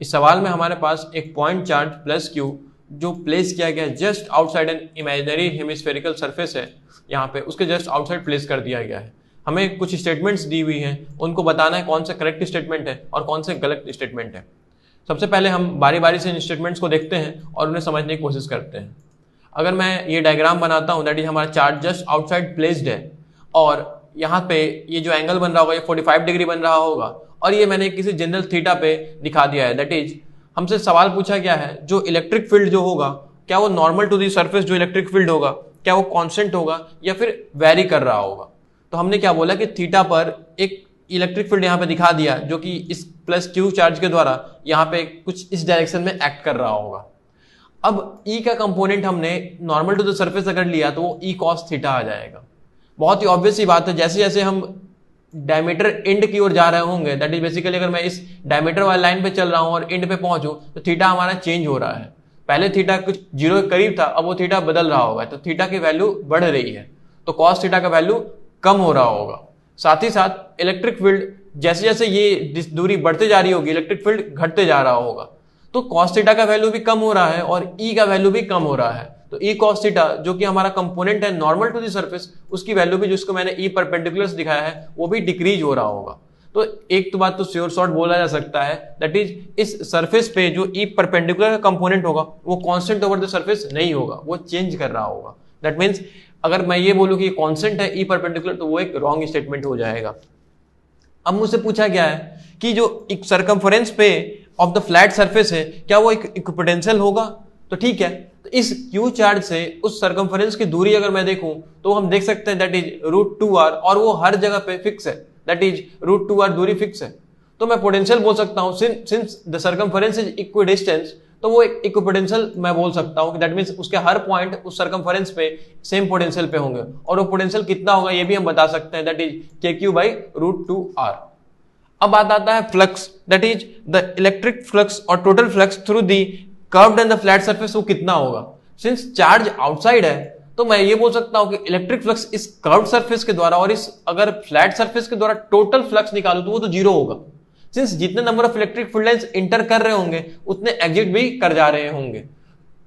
इस सवाल में हमारे पास एक पॉइंट चार्ज प्लस क्यू जो प्लेस किया गया just outside an imaginary hemispherical surface है, यहाँ पे उसके जस्ट आउटसाइड प्लेस कर दिया गया है। हमें कुछ स्टेटमेंट्स दी हुई हैं, उनको बताना है कौन सा करेक्ट स्टेटमेंट है और कौन से गलत स्टेटमेंट है। सबसे पहले हम बारी बारी से इन स्टेटमेंट्स को देखते हैं और उन्हें समझने की कोशिश करते हैं। अगर मैं ये डायग्राम बनाता हूँ, दैट इज हमारा चार्ज जस्ट आउटसाइड प्लेस्ड है और यहाँ पे ये जो एंगल बन रहा होगा ये 45 डिग्री बन रहा होगा और ये मैंने किसी जनरल थीटा पे दिखा दिया है। दैट इज हमसे सवाल पूछा गया है जो इलेक्ट्रिक फील्ड जो होगा क्या वो नॉर्मल टू दी सरफेस जो इलेक्ट्रिक फील्ड होगा क्या वो कांस्टेंट होगा या फिर वेरी कर रहा होगा। तो हमने क्या बोला कि थीटा पर एक इलेक्ट्रिक फील्ड यहाँ पे दिखा दिया जो कि इस प्लस क्यू चार्ज के द्वारा यहाँ पे कुछ इस डायरेक्शन में एक्ट कर रहा होगा। अब ई का कंपोनेंट हमने नॉर्मल टू द सरफेस अगर लिया तो वो ई कॉस थीटा आ जाएगा। बहुत ही ऑब्वियस सी बात है, जैसे जैसे हम डायमीटर एंड की ओर जा रहे होंगे, दैट इज बेसिकली अगर मैं इस डायमीटर वाली लाइन पे चल रहा हूं और एंड पे पहुंचूं तो थीटा हमारा चेंज हो रहा है। पहले थीटा कुछ जीरो के करीब था, अब वो थीटा बदल रहा होगा तो थीटा की वैल्यू बढ़ रही है, तो कॉस थीटा का वैल्यू कम हो रहा होगा। साथ ही साथ इलेक्ट्रिक फील्ड जैसे जैसे ये दूरी बढ़ते जा रही होगी इलेक्ट्रिक फील्ड घटते जा रहा होगा, तो कॉस थीटा का वैल्यू भी कम हो रहा है और ई का वैल्यू भी कम हो रहा है। तो ई कॉस थीटा जो कि हमारा कंपोनेंट है नॉर्मल टू द सरफेस, उसकी वैल्यू भी जिसको मैंने ई परपेंडिकुलर दिखाया है वो भी डिक्रीज हो रहा होगा। तो एक तो बात तो श्योर शॉर्ट बोला जा सकता है, दैट इज इस सरफेस पे जो ई परपेंडिकुलर कंपोनेंट होगा वो कांस्टेंट ओवर द सरफेस नहीं होगा, वो चेंज कर रहा होगा। दैट मीन्स अगर मैं ये बोलूं कि कांस्टेंट है ई परपेंडिकुलर तो वो एक रॉन्ग स्टेटमेंट हो जाएगा। अब मुझसे पूछा गया है कि जो एक सर्कमफरेंस पे ऑफ द फ्लैट सरफेस है क्या वो एक इक्विपोटेंशियल होगा। तो ठीक है, तो इस क्यू चार्ज से उस सर्कमफरेंस की दूरी अगर मैं देखूं तो हम देख सकते हैं दैट इज √2r और वो हर जगह पे फिक्स है, दैट इज √2r दूरी फिक्स है। तो मैं पोटेंशियल बोल सकता हूं since the circumference is equidistance, तो वो एक इक्विपोटेंशियल मैं बोल सकता हूं कि दैट मींस उसके हर पॉइंट उस सर्कमफरेंस पे सेम पोटेंशियल पे होंगे और वो पोटेंशियल कितना होगा ये भी हम बता सकते हैं, दैट इज KQ/√2r। अब बात आता है flux, that is the electric flux और total flux through the curved and the flat surface वो कितना होगा। सिंस चार्ज आउटसाइड है तो मैं ये बोल सकता हूं कि इलेक्ट्रिक फ्लक्स इस कर्व्ड सरफेस के द्वारा और इस अगर फ्लैट सरफेस के द्वारा टोटल फ्लक्स निकालूं तो वो तो जीरो होगा। सिंस जितने number of electric field lines inter कर रहे होंगे उतने एग्जिट भी कर जा रहे होंगे।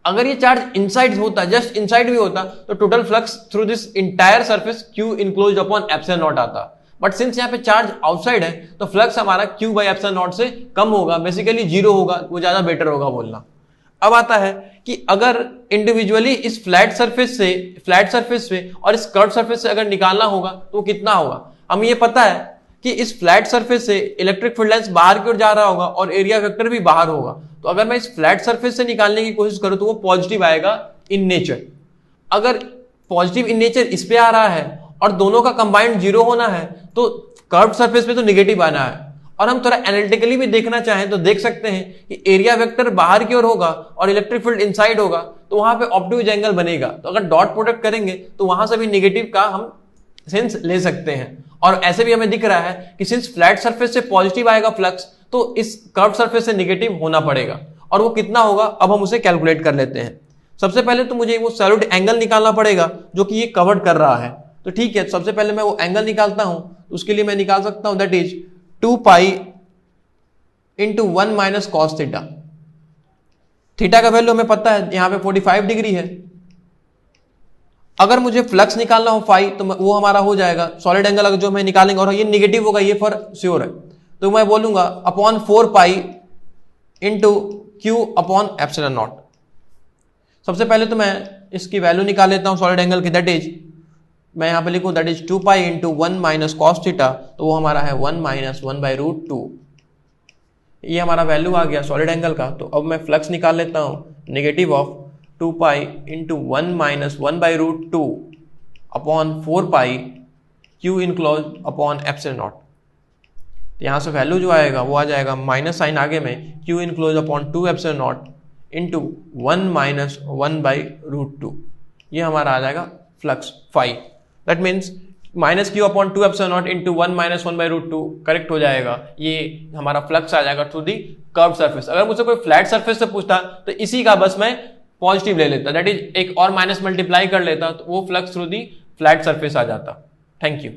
अगर ये चार्ज इनसाइड होता, जस्ट इनसाइड भी होता तो total flux through this entire surface Q enclosed upon epsilon not आता। बट सिंस यहाँ पे चार्ज आउटसाइड है तो फ्लक्स हमारा Q/एप्सिलॉन नॉट से कम होगा, बेसिकली जीरो होगा, वो ज्यादा बेटर होगा बोलना। अब आता है कि अगर इंडिविजुअली इस फ्लैट सरफेस से और इस कर्व सरफेस से अगर निकालना होगा तो कितना होगा। हमें ये पता है कि इस फ्लैट सरफेस से इलेक्ट्रिक फील्ड लाइंस बाहर की ओर जा रहा होगा और एरिया वेक्टर भी बाहर होगा। तो अगर मैं इस फ्लैट सरफेस से निकालने की कोशिश करूं तो वो पॉजिटिव आएगा इन नेचर। अगर पॉजिटिव इन नेचर इस पे आ रहा है और दोनों का कंबाइंड जीरो होना है तो कर्व सरफेस पे तो निगेटिव आना है। और हम थोड़ा एनालिटिकली भी देखना चाहें तो देख सकते हैं कि एरिया वेक्टर बाहर की ओर होगा और इलेक्ट्रिक फील्ड इनसाइड होगा तो वहां पे ऑब्ट्यूज एंगल बनेगा। तो अगर डॉट प्रोडक्ट करेंगे तो वहां से भी नेगेटिव का हम सेंस ले सकते हैं। और ऐसे भी हमें दिख रहा है कि सिंस फ्लैट सरफेस से पॉजिटिव आएगा फ्लक्स तो इस कर्व सरफेस से नेगेटिव होना पड़ेगा और वो कितना होगा अब हम उसे कैलकुलेट कर लेते हैं। सबसे पहले तो मुझे वो सॉलिड एंगल निकालना पड़ेगा जो कि ये कवर्ड कर रहा है। तो ठीक है, सबसे पहले मैं वो एंगल निकालता हूं। उसके लिए मैं निकाल सकता हूं that is 2π × 1 - cos theta. Theta का वैल्यू हमें पता है यहाँ पे 45 डिग्री है। अगर मुझे फ्लक्स निकालना हो फाई तो वो हमारा हो जाएगा सॉलिड एंगल अगर जो मैं निकालेंगे और ये निगेटिव होगा, ये फॉर श्योर है। तो मैं बोलूंगा अपॉन 4π × Q/ε0। सबसे पहले तो मैं इसकी वैल्यू निकाल लेता हूं सॉलिड एंगल की, दैट इज मैं यहां पे लिखूं दैट इज 2π × 1 - cos थीटा, तो वो हमारा है 1 - 1/√2। ये हमारा वैल्यू आ गया सॉलिड एंगल का। तो अब मैं फ्लक्स निकाल लेता हूं, negative of 2π × 1 - 1/√2 upon 4π Q enclosed upon ε0। यहां से वैल्यू जो आएगा वो आ जाएगा माइनस साइन आगे में Q इनक्लोज्ड अपॉन 2ε0 × 1 - 1/√2। ये हमारा आ जाएगा flux phi. That means -Q/2ε0 × 1 - 1/√2 correct हो जाएगा। ये हमारा फ्लक्स आ जाएगा थ्रू दी कर्व सरफेस। अगर मुझसे कोई फ्लैट सरफेस से पूछता तो इसी का बस मैं पॉजिटिव ले लेता, दैट इज एक और माइनस मल्टीप्लाई कर लेता तो वो flux through the flat surface आ जाता। Thank you.